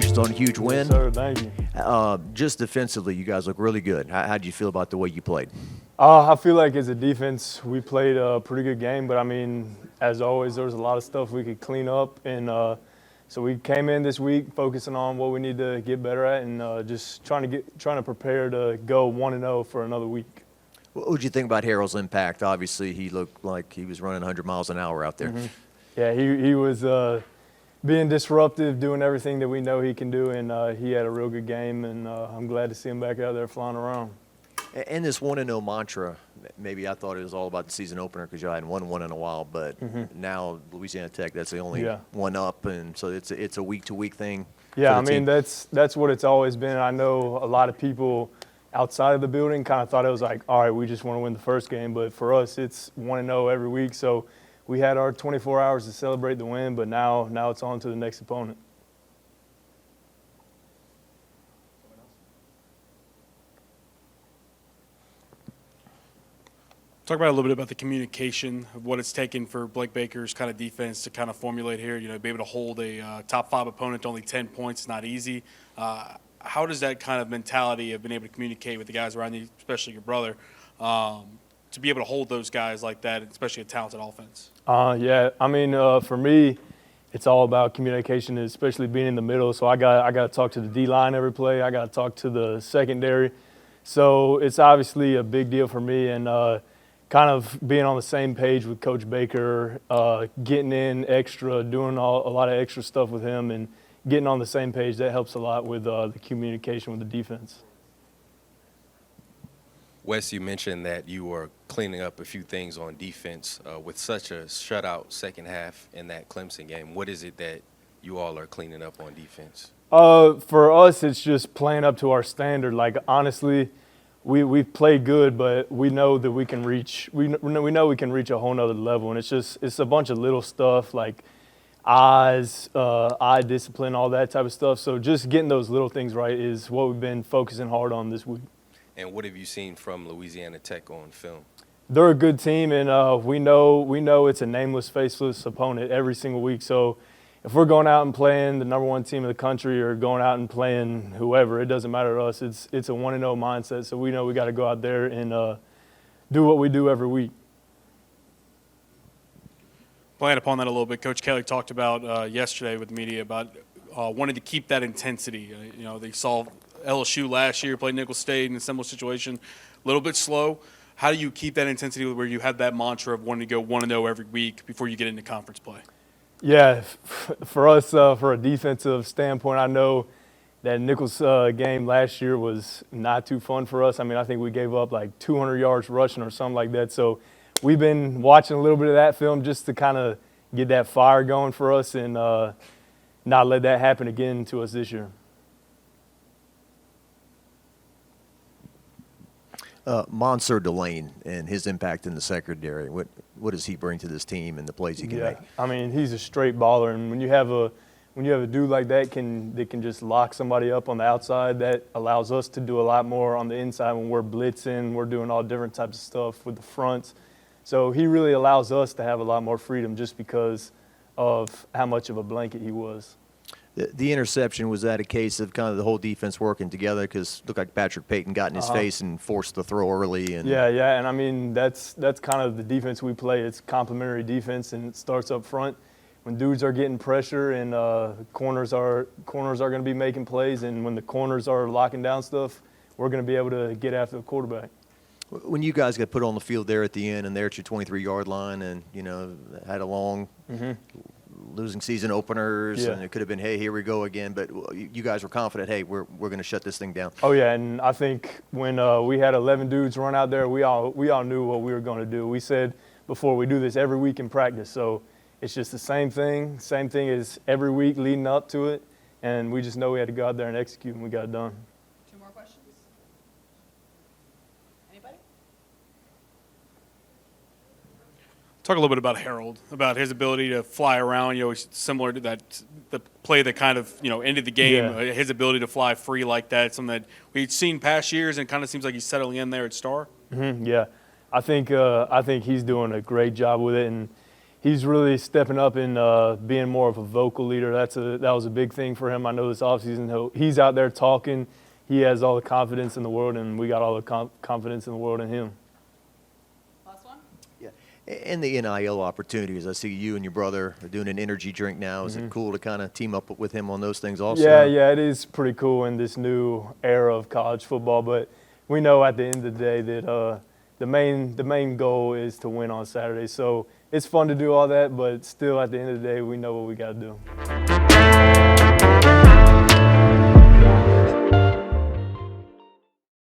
congratulations on a huge win. Yes, sir. Thank you. Just defensively, you guys look really good. How do you feel about the way you played? I feel like as a defense, we played a pretty good game, but I mean, as always, there was a lot of stuff we could clean up, and so we came in this week focusing on what we need to get better at, and just trying to prepare to go 1-0 for another week. What would you think about Harold's impact? Obviously, he looked like he was running 100 miles an hour out there. Mm-hmm. Yeah, he was being disruptive, doing everything that we know he can do, and he had a real good game, and I'm glad to see him back out there flying around. And this 1-0 mantra, maybe I thought it was all about the season opener because you hadn't won one in a while, but now Louisiana Tech, that's the only one up, and so it's a week-to-week thing. Yeah, I mean, that's what it's always been. I know a lot of people outside of the building kind of thought it was like, all right, we just want to win the first game, but for us, it's 1-0 every week. So we had our 24 hours to celebrate the win, but now it's on to the next opponent. Talk about a little bit about the communication of what it's taken for Blake Baker's kind of defense to kind of formulate here. You know, be able to hold a top 5 opponent to only 10 points is not easy. How does that kind of mentality of being able to communicate with the guys around you, especially your brother, to be able to hold those guys like that, especially a talented offense? Yeah, I mean, for me, it's all about communication, especially being in the middle. So I got to talk to the D-line every play. I got to talk to the secondary. So it's obviously a big deal for me, and kind of being on the same page with Coach Baker, getting in extra, doing a lot of extra stuff with him, and getting on the same page, that helps a lot with the communication with the defense. Wes, you mentioned that you were cleaning up a few things on defense with such a shutout second half in that Clemson game. What is it that you all are cleaning up on defense? For us, it's just playing up to our standard. Like, honestly, we've played good, but we know that we can reach. We know we can reach a whole nother level, and it's a bunch of little stuff like eye discipline, all that type of stuff. So just getting those little things right is what we've been focusing hard on this week. And what have you seen from Louisiana Tech on film? They're a good team, and we know it's a nameless, faceless opponent every single week. So if we're going out and playing the #1 team in the country or going out and playing whoever, it doesn't matter to us. It's a 1-0 mindset, so we know we got to go out there and do what we do every week. Playing upon that a little bit, Coach Kelly talked about yesterday with the media about wanting to keep that intensity. You know, they saw LSU last year, played Nicholls State in a similar situation, a little bit slow. How do you keep that intensity where you have that mantra of wanting to go 1-0 every week before you get into conference play? Yeah, for us, for a defensive standpoint, I know that Nicholls game last year was not too fun for us. I mean, I think we gave up like 200 yards rushing or something like that. So we've been watching a little bit of that film just to kind of get that fire going for us and not let that happen again to us this year. Monsieur Delane and his impact in the secondary, what does he bring to this team and the plays he can make? I mean, he's a straight baller, and when you have a dude like that that can just lock somebody up on the outside, that allows us to do a lot more on the inside when we're blitzing, we're doing all different types of stuff with the fronts. So he really allows us to have a lot more freedom just because of how much of a blanket he was. The interception, was that a case of kind of the whole defense working together? Because it looked like Patrick Payton got in his face and forced the throw early. And Yeah, and I mean, that's kind of the defense we play. It's complementary defense, and it starts up front. When dudes are getting pressure and corners are going to be making plays, and when the corners are locking down stuff, we're going to be able to get after the quarterback. When you guys got put on the field there at the end and there at your 23-yard line and, you know, had a long losing season openers and it could have been, hey, here we go again, but you guys were confident, hey, we're going to shut this thing down. Oh, yeah, and I think when we had 11 dudes run out there, we all knew what we were going to do. We said before, we do this every week in practice, so it's just the same thing as every week leading up to it, and we just know we had to go out there and execute, and we got it done. Two more questions? Anybody? Talk a little bit about Harold, about his ability to fly around. You know, he's similar to the play that kind of, you know, ended the game. Yeah. His ability to fly free like that, something that we've seen past years, and it kind of seems like he's settling in there at Star. Yeah, I think he's doing a great job with it, and he's really stepping up and being more of a vocal leader. That was a big thing for him. I know this offseason he's out there talking. He has all the confidence in the world, and we got all the confidence in the world in him. Last one? Yeah. And the NIL opportunities. I see you and your brother are doing an energy drink now. Is it cool to kind of team up with him on those things also? Yeah, it is pretty cool in this new era of college football. But we know at the end of the day that the main goal is to win on Saturday. So it's fun to do all that, but still at the end of the day, we know what we got to do.